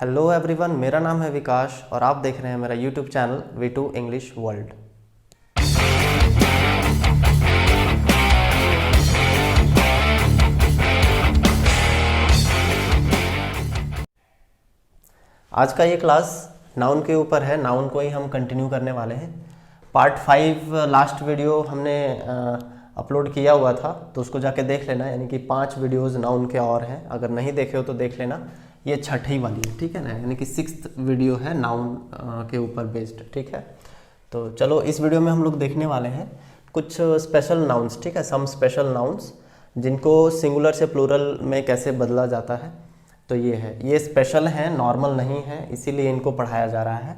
Hello everyone, मेरा नाम है विकास और आप देख रहे हैं मेरा YouTube channel V2 English world. आज का ये क्लास नाउन के ऊपर है। नाउन को ही हम कंटिन्यू करने वाले हैं। पार्ट 5 लास्ट वीडियो हमने अपलोड किया हुआ था, तो उसको जाके देख लेना। यानी कि 5 वीडियोज़ नाउन के और हैं, अगर नहीं देखे हो तो देख लेना। ये छठी वाली है, ठीक है ना, यानी कि 6th वीडियो है नाउन के ऊपर बेस्ड, ठीक है। तो चलो इस वीडियो में हम लोग देखने वाले हैं कुछ स्पेशल नाउन्स, ठीक है, सम स्पेशल नाउन्स जिनको सिंगुलर से प्लूरल में कैसे बदला जाता है। तो ये है, ये स्पेशल हैं, नॉर्मल नहीं है, इसीलिए इनको पढ़ाया जा रहा है।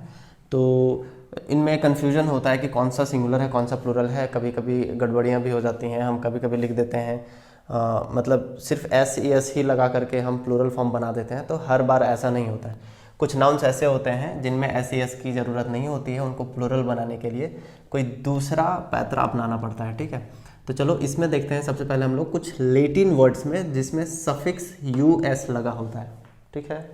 तो इनमें कन्फ्यूजन होता है कि कौन सा सिंगुलर है कौन सा प्लूरल है, कभी कभी गड़बड़ियाँ भी हो जाती हैं। हम कभी कभी लिख देते हैं मतलब सिर्फ एस ही लगा करके हम प्लूरल फॉर्म बना देते हैं, तो हर बार ऐसा नहीं होता है। कुछ नाउन्स ऐसे होते हैं जिनमें एस की ज़रूरत नहीं होती है, उनको प्लूरल बनाने के लिए कोई दूसरा पैतरा अपनाना पड़ता है, ठीक है। तो चलो इसमें देखते हैं। सबसे पहले हम लोग कुछ लेटिन वर्ड्स में जिसमें सफिक्स US लगा होता है, ठीक है।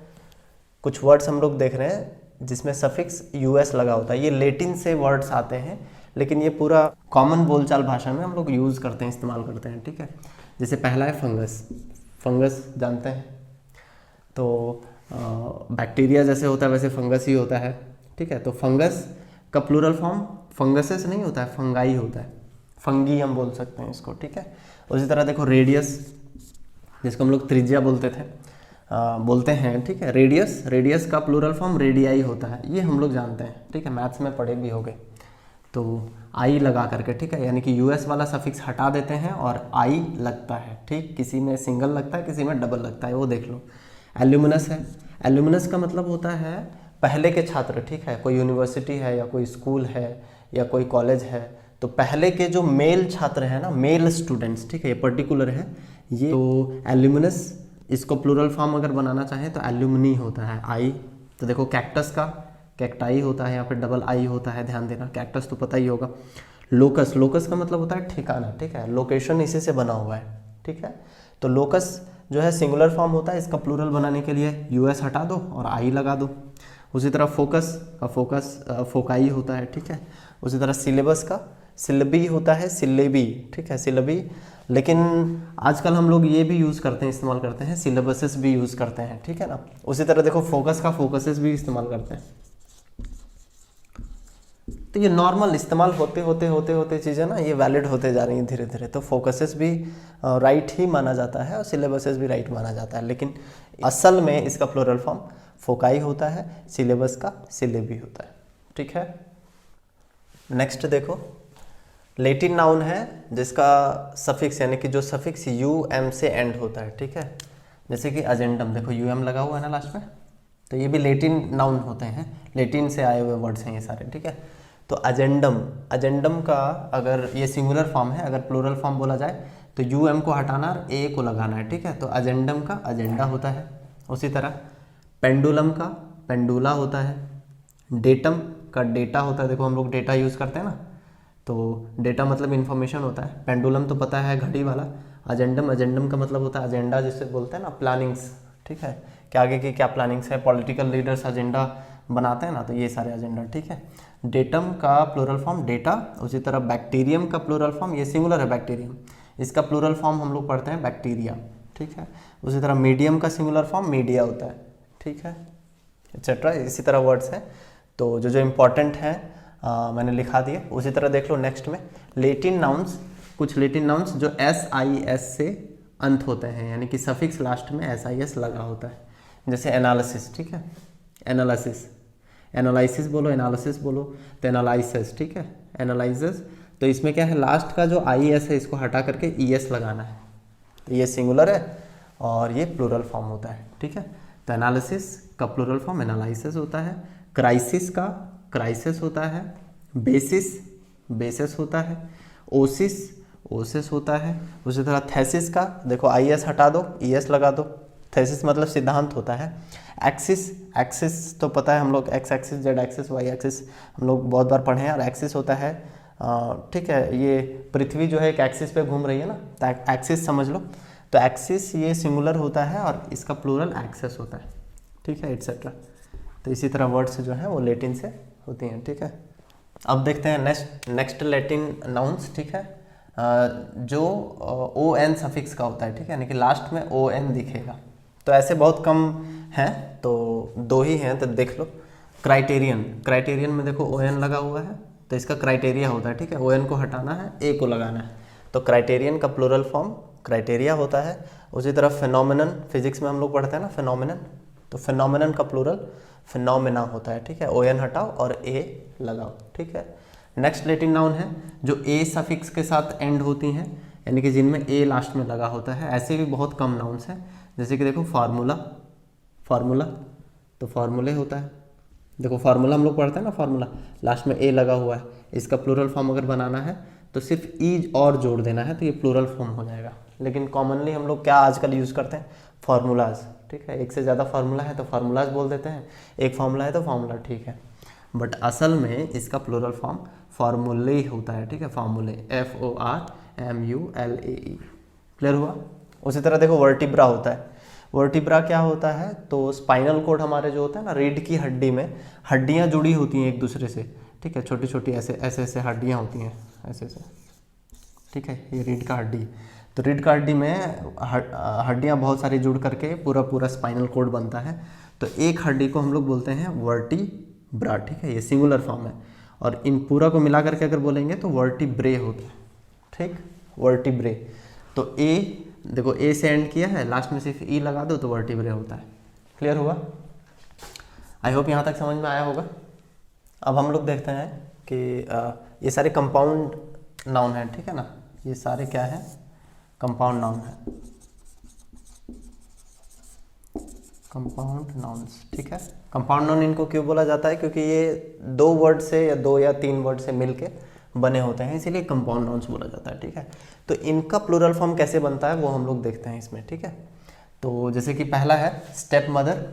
कुछ वर्ड्स हम लोग देख रहे हैं जिसमें सफिक्स US लगा होता है। ये लेटिन से वर्ड्स आते हैं, लेकिन ये पूरा कॉमन बोलचाल भाषा में हम लोग यूज़ करते हैं, इस्तेमाल करते हैं, ठीक है। जैसे पहला है फंगस। फंगस जानते हैं, तो बैक्टीरिया जैसे होता है वैसे फंगस ही होता है, ठीक है। तो फंगस का प्लूरल फॉर्म फंगसेस नहीं होता है, फंगाई होता है। फंगी हम बोल सकते हैं इसको, ठीक है। उसी तरह देखो रेडियस, जिसको हम लोग त्रिज्या बोलते हैं, ठीक है। रेडियस का प्लूरल फॉर्म रेडियाई होता है, ये हम लोग जानते हैं, ठीक है, मैथ्स में पढ़े भी होंगे। तो आई लगा करके, ठीक है, यानी कि US वाला सफिक्स हटा देते हैं और आई लगता है, ठीक। किसी में सिंगल लगता है, किसी में डबल लगता है, वो देख लो। एल्यूमिनस है। एल्यूमिनस का मतलब होता है पहले के छात्र, ठीक है। कोई यूनिवर्सिटी है या कोई स्कूल है या कोई कॉलेज है, तो पहले के जो मेल छात्र हैं ना, मेल स्टूडेंट्स, ठीक है, ये पर्टिकुलर है ये। तो एल्यूमिनस, इसको प्लूरल फॉर्म अगर बनाना चाहें तो एल्यूमिनी होता है, आई। तो देखो कैक्टस का कैक्टाई होता है, या फिर डबल आई होता है, ध्यान देना। कैक्टस तो पता ही होगा। लोकस का मतलब होता है ठिकाना, ठीक है, लोकेशन इसी से बना हुआ है, ठीक है। तो लोकस जो है सिंगुलर फॉर्म होता है, इसका प्लूरल बनाने के लिए US हटा दो और आई लगा दो। उसी तरह फोकस का फोकाई होता है, ठीक है। उसी तरह सिलेबस का सिलेबी होता है, सिलेबी, ठीक है, सिलेबी। लेकिन आजकल हम लोग ये भी यूज़ करते हैं, इस्तेमाल करते हैं, सिलेबसेस भी यूज़ करते हैं, ठीक है ना। उसी तरह देखो फोकस का फोकसेस भी इस्तेमाल करते हैं। तो ये नॉर्मल इस्तेमाल होते चीज़ें ना, ये वैलिड होते जा रही हैं धीरे धीरे। तो फोकसेस भी राइट ही माना जाता है और सिलेबसेस भी राइट माना जाता है, लेकिन असल में इसका प्लूरल फॉर्म फोकाई होता है, सिलेबस का सिलेबी होता है, ठीक है। नेक्स्ट देखो, लेटिन नाउन है जिसका सफिक्स यानी कि जो सफिक्स UM से एंड होता है, ठीक है। जैसे कि अजेंडम, देखो UM लगा हुआ है ना लास्ट में, तो ये भी लेटिन नाउन होते हैं, लेटिन से आए हुए वर्ड्स हैं ये सारे, ठीक है। तो अजेंडम का अगर ये सिंगुलर फॉर्म है, अगर प्लूरल फॉर्म बोला जाए तो UM को हटाना और A को लगाना है, ठीक है। तो अजेंडम का अजेंडा होता है। उसी तरह पेंडुलम का पेंडुला होता है। डेटम का डेटा होता है, देखो हम लोग डेटा यूज़ करते हैं ना, तो डेटा मतलब इन्फॉर्मेशन होता है। पेंडुलम तो पता है घड़ी वाला। अजेंडम का मतलब होता है एजेंडा, जिसे बोलते हैं ना प्लानिंग्स, ठीक है, कि आगे की क्या प्लानिंग्स है। पॉलिटिकल लीडर्स एजेंडा बनाते हैं ना, तो ये सारे एजेंडा, ठीक है। डेटम का प्लूरल फॉर्म डेटा। उसी तरह बैक्टीरियम का प्लूरल फॉर्म, ये सिंगुलर है बैक्टीरियम, इसका प्लूरल फॉर्म हम लोग पढ़ते हैं बैक्टीरिया, ठीक है। उसी तरह मीडियम का सिंगुलर फॉर्म मीडिया होता है, ठीक है, एक्सेट्रा। इसी तरह वर्ड्स हैं, तो जो इम्पॉर्टेंट हैं मैंने लिखा दिए। उसी तरह देख लो नेक्स्ट में लेटिन नाउन्स, कुछ लेटिन नाउन्स जो SIS से अंत होते हैं, यानी कि सफिक्स लास्ट में SIS लगा होता है। जैसे एनालिसिस, ठीक है, एनालिसिस बोलो, एनालिसिस बोलो, तो एनालिसिस, ठीक है, एनालिसिस। तो इसमें क्या है, लास्ट का जो IS है इसको हटा करके ES लगाना है। तो ये सिंगुलर है और ये प्लूरल फॉर्म होता है, ठीक है। तो एनालिसिस का प्लूरल फॉर्म एनालिसिस होता है। क्राइसिस का क्राइसिस होता है। बेसिस होता है। ओसिस होता है। उसी तरह थेसिस का देखो IS हटा दो, ES लगा दो। थेसिस मतलब सिद्धांत होता है। एक्सिस तो पता है हम लोग, X axis, Z axis, Y axis हम लोग बहुत बार पढ़े हैं। और एक्सिस होता है, ठीक है, ये पृथ्वी जो है एक एक्सिस पे घूम रही है ना, तो एक्सिस समझ लो। तो एक्सिस ये सिंगुलर होता है और इसका प्लूरल एक्सेस होता है, ठीक है, एट्सेट्रा। तो इसी तरह वर्ड्स जो हैं वो लैटिन से होती हैं, ठीक है। अब देखते हैं नेक्स्ट लैटिन नाउन्स, ठीक है, जो ओ एन सफिक्स का होता है, ठीक है, यानी कि लास्ट में ओ एन दिखेगा। तो ऐसे बहुत कम हैं, तो 2 ही हैं, तो देख लो। क्राइटेरियन में देखो ओ एन लगा हुआ है, तो इसका क्राइटेरिया होता है, ठीक है, ओ एन को हटाना है, ए को लगाना है, तो क्राइटेरियन का प्लूरल फॉर्म क्राइटेरिया होता है। उसी तरह फिनोमिनन, फिजिक्स में हम लोग पढ़ते हैं ना फिनोमिनन, तो फिनोमिनन का प्लूरल फिनोमिना होता है, ठीक है, ओ एन हटाओ और ए लगाओ, ठीक है। नेक्स्ट लैटिन नाउन है जो ए सफिक्स के साथ एंड होती हैं, यानी कि जिनमें ए लास्ट में लगा होता है। ऐसे भी बहुत कम नाउन्स हैं, जैसे कि देखो फार्मूला, तो फार्मूले होता है। देखो फार्मूला हम लोग पढ़ते हैं ना, फार्मूला लास्ट में ए लगा हुआ है, इसका प्लूरल फॉर्म अगर बनाना है तो सिर्फ ई और जोड़ देना है, तो ये प्लूरल फॉर्म हो जाएगा। लेकिन कॉमनली हम लोग क्या आजकल यूज़ करते हैं, फार्मूलाज, ठीक है, एक से ज़्यादा फार्मूला है तो फार्मूलाज बोल देते हैं, एक फार्मूला है तो फार्मूला, ठीक है, बट असल में इसका प्लूरल फॉर्म फार्मूले ही होता है, ठीक है, फार्मूले, FORMULAE। क्लियर हुआ। उसी तरह देखो वर्टिब्रा होता है। वर्टिब्रा क्या होता है, तो स्पाइनल कोड हमारे जो होता है ना, रीढ़ की हड्डी में हड्डियाँ जुड़ी होती हैं एक दूसरे से, ठीक है, छोटी छोटी ऐसे हड्डियाँ होती हैं ऐसे, ठीक है, ये रीढ़ का हड्डी। तो रीढ़ का हड्डी में हड्डियाँ बहुत सारी जुड़ करके पूरा स्पाइनल कोड बनता है। तो एक हड्डी को हम लोग बोलते हैं वर्टिब्रा, ठीक है, ये सिंगुलर फॉर्म है। और इन पूरा को मिला करके अगर बोलेंगे तो वर्टिब्रे होता है, ठीक, वर्टिब्रे। तो ए देखो, ए से एंड किया है, लास्ट में सिर्फ ई लगा दो तो वर्टिब्रे होता है। क्लियर हुआ। आई होप यहाँ तक समझ में आया होगा। अब हम लोग देखते हैं कि ये सारे कंपाउंड नाउन हैं, ठीक है ना, ये सारे क्या है, कंपाउंड नाउन है, कंपाउंड नाउन्स, ठीक है। कंपाउंड नाउन इनको क्यों बोला जाता है, क्योंकि ये 2 वर्ड से या 2 या 3 वर्ड से मिलके बने होते हैं, इसीलिए कंपाउंड नाउन्स बोला जाता है, ठीक है। तो इनका प्लूरल फॉर्म कैसे बनता है वो हम लोग देखते हैं इसमें, ठीक है। तो जैसे कि पहला है स्टेप मदर,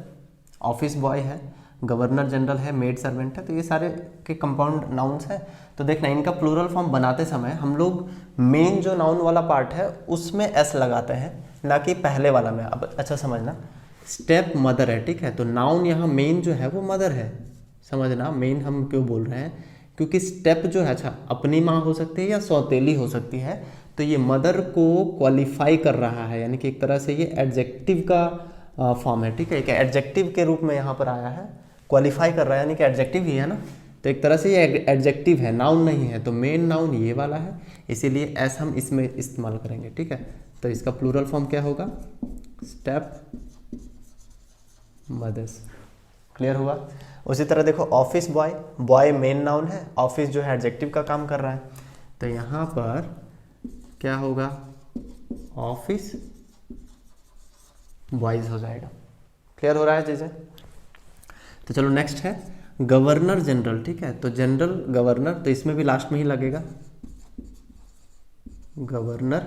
ऑफिस बॉय है, गवर्नर जनरल है, मेड सर्वेंट है, तो ये सारे के कंपाउंड नाउन्स हैं। तो देखना इनका प्लूरल फॉर्म बनाते समय हम लोग मेन जो नाउन वाला पार्ट है उसमें एस लगाते हैं, ना कि पहले वाला में। अब अच्छा समझना, स्टेप मदर है, ठीक है, तो नाउन यहाँ मेन जो है वो मदर है, समझना। मेन हम क्यों बोल रहे हैं, क्योंकि स्टेप जो है, अच्छा, अपनी माँ हो सकती है या सौतेली हो सकती है, तो ये मदर को क्वालिफाई कर रहा है, यानी कि एक तरह से ये एडजेक्टिव का फॉर्म है, ठीक है, एक एडजेक्टिव के रूप में यहाँ पर आया है, क्वालिफाई कर रहा है, यानी कि एडजेक्टिव ही है ना, तो एक तरह से ये एडजेक्टिव है, नाउन नहीं है। तो मेन नाउन ये वाला है, इसीलिए एस हम इसमें इस्तेमाल करेंगे, ठीक है। तो इसका प्लूरल फॉर्म क्या होगा, स्टेप मदर्स। क्लियर हुआ। उसी तरह देखो office boy, boy main noun है, ऑफिस जो है एडजेक्टिव का काम कर रहा है, तो यहाँ पर क्या होगा, ऑफिस बॉयज हो जाएगा। क्लियर हो रहा है चीजें। तो चलो नेक्स्ट है गवर्नर जनरल, ठीक है, तो जनरल गवर्नर, तो इसमें भी लास्ट में ही लगेगा गवर्नर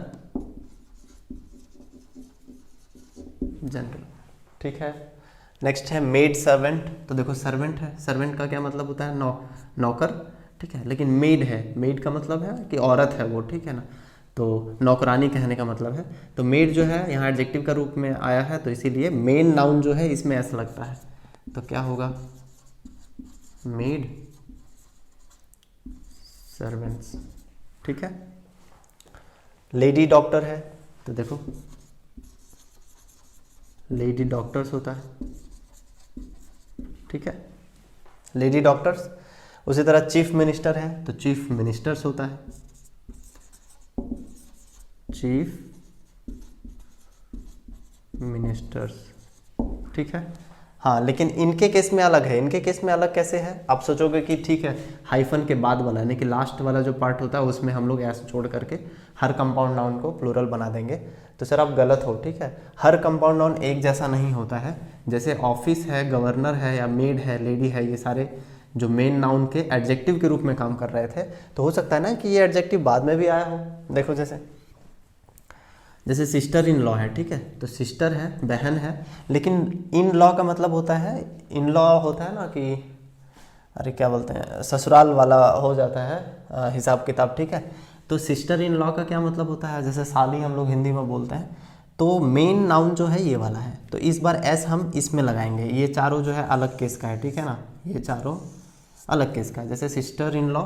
जनरल, ठीक है। नेक्स्ट है मेड सर्वेंट, तो देखो सर्वेंट है, सर्वेंट का क्या मतलब होता है, नौकर, ठीक है, लेकिन मेड है, मेड का मतलब है कि औरत है वो, ठीक है ना, तो नौकरानी कहने का मतलब है। तो मेड जो है यहाँ एडजेक्टिव का रूप में आया है, तो इसीलिए मेन नाउन जो है इसमें ऐसा लगता है, तो क्या होगा, मेड सर्वेंट्स, ठीक है। लेडी डॉक्टर है, तो देखो लेडी डॉक्टर्स होता है, ठीक है, लेडी डॉक्टर्स। उसी तरह चीफ मिनिस्टर है, तो चीफ मिनिस्टर्स होता है, चीफ मिनिस्टर्स, ठीक है। हाँ, लेकिन इनके केस में अलग है। इनके केस में अलग कैसे है, आप सोचोगे कि ठीक है हाइफन के बाद वाला, यानी कि लास्ट वाला जो पार्ट होता है उसमें हम लोग ऐसे छोड़ करके हर कंपाउंड नाउन को प्लूरल बना देंगे, तो सर आप गलत हो, ठीक है। हर कंपाउंड नाउन एक जैसा नहीं होता है। जैसे ऑफिस है, गवर्नर है, या मेड है, लेडी है, ये सारे जो मेन नाउन के एडजेक्टिव के रूप में काम कर रहे थे, तो हो सकता है ना कि ये एडजेक्टिव बाद में भी आया हो। देखो जैसे सिस्टर इन लॉ है, ठीक है, तो सिस्टर है, बहन है, लेकिन इन लॉ का मतलब होता है, इन लॉ होता है ना कि अरे क्या बोलते हैं, ससुराल वाला हो जाता है हिसाब किताब, ठीक है। तो सिस्टर इन लॉ का क्या मतलब होता है, जैसे साली हम लोग हिंदी में बोलते हैं, तो मेन नाउन जो है ये वाला है, तो इस बार एस हम इसमें लगाएंगे। ये चारों जो है अलग केस का है, ठीक है ना, ये चारों अलग केस का है। जैसे सिस्टर इन लॉ,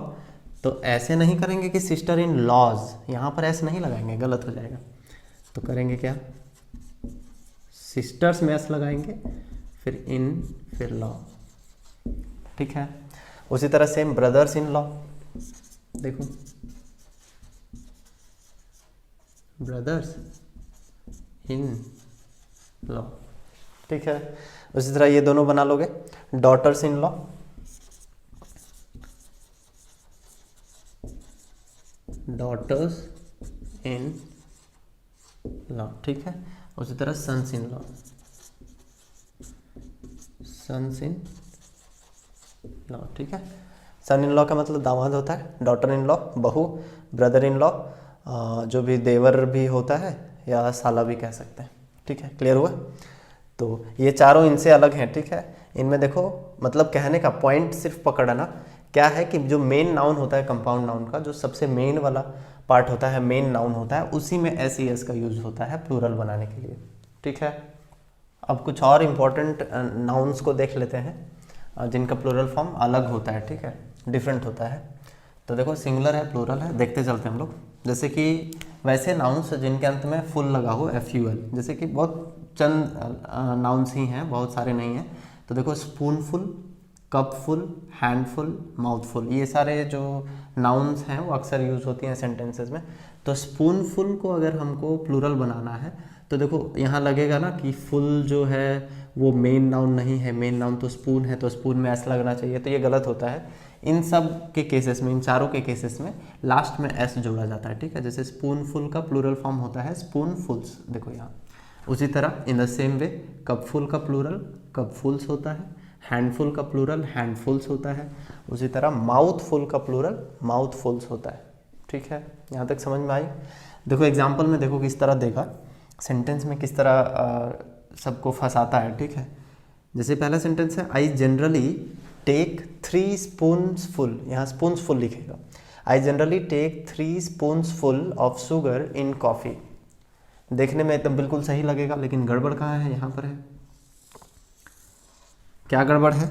तो ऐसे नहीं करेंगे कि सिस्टर इन लॉज, यहाँ पर एस नहीं लगाएंगे, गलत हो जाएगा। तो करेंगे क्या, सिस्टर्स में एस लगाएंगे, फिर इन, फिर लॉ, ठीक है। उसी तरह सेम ब्रदर्स इन लॉ, देखो ब्रदर्स इन लॉ, ठीक है। उसी तरह ये दोनों बना लोगे, daughters in law, daughters in law, ठीक है। उसी तरह sons in law, sons in law, ठीक है। सन इन लॉ का मतलब दामाद होता है, डॉटर इन लॉ बहू, ब्रदर इन लॉ जो भी देवर भी होता है या साला भी कह सकते हैं, ठीक है। क्लियर हुआ। तो ये चारों इनसे अलग हैं, ठीक है। इनमें देखो मतलब कहने का पॉइंट सिर्फ पकड़ना क्या है कि जो मेन नाउन होता है कंपाउंड नाउन का, जो सबसे मेन वाला पार्ट होता है, मेन नाउन होता है, उसी में एस ई एस का यूज होता है प्लूरल बनाने के लिए, ठीक है। अब कुछ और इम्पोर्टेंट नाउन्स को देख लेते हैं जिनका प्लूरल फॉर्म अलग होता है, ठीक है, डिफरेंट होता है। तो देखो सिंगुलर है, प्लूरल है, देखते चलते हैं हम लोग। जैसे कि वैसे नाउन्स जिनके अंत में फुल लगा हो, FUL, जैसे कि बहुत चंद नाउन्स ही हैं, बहुत सारे नहीं हैं। तो देखो स्पूनफुल, कपफुल, हैंडफुल, माउथफुल, ये सारे जो नाउन्स हैं वो अक्सर यूज़ होती हैं सेंटेंसेस में। तो स्पूनफुल को अगर हमको प्लूरल बनाना है तो देखो यहाँ लगेगा ना कि फुल जो है वो मेन नाउन नहीं है, मेन नाउन तो स्पून है, तो स्पून में एस लगना चाहिए, तो ये गलत होता है। इन सब के केसेस में, इन चारों के केसेस में लास्ट में एस जोड़ा जाता है, ठीक है। जैसे स्पूनफुल का प्लूरल फॉर्म होता है स्पूनफुल्स, देखो यहाँ। उसी तरह इन द सेम वे कपफुल का प्लूरल कपफुल्स होता है, हैंडफुल का प्लूरल हैंडफुल्स होता है। उसी तरह माउथफुल का प्लूरल माउथफुल्स होता है, ठीक है। यहाँ तक समझ में आई। देखो एग्जाम्पल में देखो किस तरह देगा, सेंटेंस में किस तरह सबको फंसाता है, ठीक है। जैसे पहला सेंटेंस है, I generally take 3 spoons full, यहाँ स्पून्स फुल लिखेगा। I generally take 3 spoons full of sugar in coffee. देखने में एकदम बिल्कुल सही लगेगा, लेकिन गड़बड़ कहाँ है, यहाँ पर है। क्या गड़बड़ है,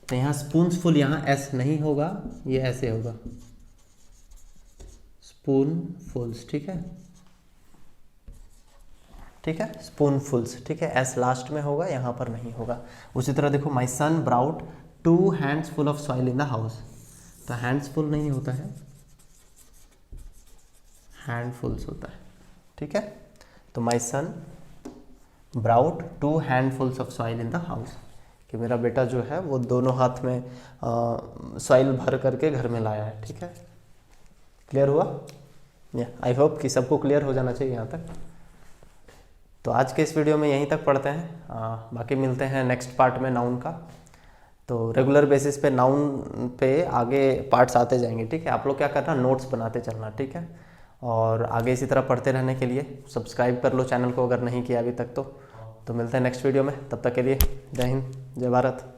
तो यहाँ स्पून्स फुल, यहाँ एस नहीं होगा, ये ऐसे होगा स्पून फुल्स, ठीक है, ठीक है, स्पून फुल्स, ठीक है। एस लास्ट में होगा, यहाँ पर नहीं होगा। उसी तरह देखो my son brought 2 hands full of soil in the house, तो हैंड्स फुल नहीं होता है, हैंडफुल्स होता है, ठीक है। तो my son brought 2 handfuls of soil in the house, कि मेरा बेटा जो है वो दोनों हाथ में सॉइल भर करके घर में लाया है, ठीक है। क्लियर हुआ। आई होप कि सबको क्लियर हो जाना चाहिए यहाँ तक। तो आज के इस वीडियो में यहीं तक पढ़ते हैं, बाकी मिलते हैं नेक्स्ट पार्ट में नाउन का। तो रेगुलर बेसिस पे नाउन पे आगे पार्ट्स आते जाएंगे, ठीक है। आप लोग क्या करना, नोट्स बनाते चलना, ठीक है। और आगे इसी तरह पढ़ते रहने के लिए सब्सक्राइब कर लो चैनल को अगर नहीं किया अभी तक तो मिलते हैं नेक्स्ट वीडियो में। तब तक के लिए जय हिंद, जय भारत।